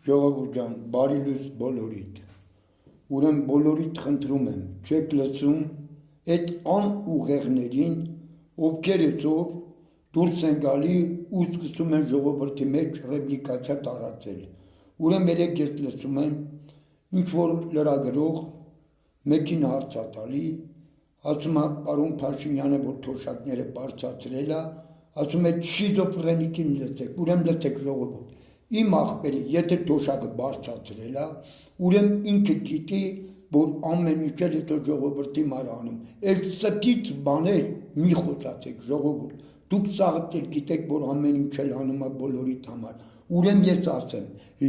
Ժողովուրդ ջան, բարի լույս բոլորիդ։ Ուրեմն բոլորիդ խնդրում եմ, չեք լսում այդ անուղեղներին, ովքեր այսօր դուրս են գալի ու սկսում են ժողովրդի մեջ ռեպլիկացիա տարածել։ Ուրեմն երեք ես լսում եմ, ինչ որ լրագրող մեկին հարցատալի, ասում է պարոն Փաշինյանը, որ թոշակները բարձրացրել է, ասում է շիզոֆրենիկին լսեք, ուրեմն լսեք ժողովուրդ։ Իմ աղբերը, եթե թոշակը բարձրացրել է, ուրեմն ինքը գիտի, որ ամեն ինչ էլ հետո ժողովրդի մարանում։ Էլ ստից բաներ մի խոսացեք ժողովուրդ։ Դուք սաղդ էլ գիտեք, որ ամեն ինչ էլ անում է բոլորիդ համար։ Ուրեմն ես ասեմ,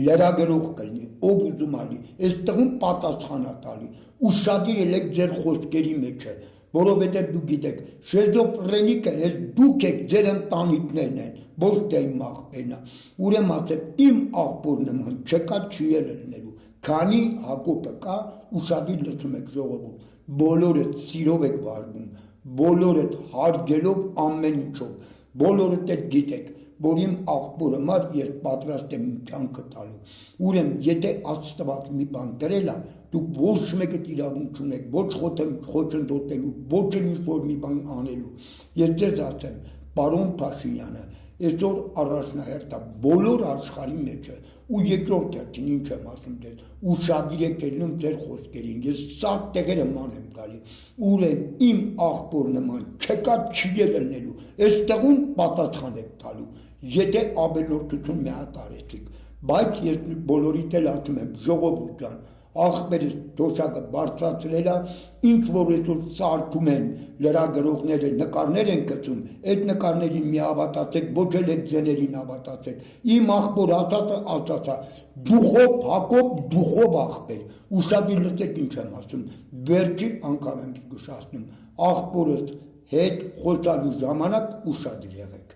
լրագրող կլինի, ով ուզում ալի, այս տղուն պատասխան է տալի, ուշադիր ելեք ձեր խոսքերի մեջ է, որովհետև դուք գիտեք, շիզոֆրենիկը այս դուք եք, ձեր ընտանիքներն են, ոչ թե իմ աղբերն է։ Ուրեմն ասեմ, իմ աղբոր նման չկա չի ելնելու, քանի Հակոբը կա, ուշադիր լսում եք ժողովուրդ, բոլորդ սիրով եք վարվում, բոլորդ հարգելով ամեն ինչով, բոլորդ էլ գիտեք, որ իմ աղբորը մար ես պատրաստ եմ կյանքը տալու։ Ուրեմն, եթե Աստված մի բան դրել է, դուք ոչ մեկը իրավունք չունեք, ոչ խոչընդոտելու, ոչ ինչ-որ մի բան անելու։ Ես ձեզ ասեմ, պարոն Փաշինյանը, այսօր առաջնահերթ է բոլոր աշխարհի մեջ է, ու երկրորդ հերթին ինչ եմ ասում ձեզ, ուշադիր եք ելնում ձեր խոսքերին, ես սաղ տեղերը ման եմ գալի, ուրեմն իմ աղբոր նման չկա չի ելնելու, այս տեղում պատասխան եք տալու, եթե ավելորդություն մի հատ արեցիք, բայց ես բոլորիդ էլ ասում եմ, ժողովուրդ ջան, աղբերս թոշակը բարձրացրել է, ինչ որ այսօր սարքում են լրագրողները, նկարներ են գցում, այդ նկարներին մի հավատացեք, ոչ էլ այդ ձեներին հավատացեք, իմ աղբոր ասացա, դուխով Հակոբ, դուխով աղբեր, ուշադիր լսեք ինչ եմ ասում, վերջին անգամ եմ զգուշացնում, աղբորս հետ խոսալու ժամանակ ուշադիր եղեք։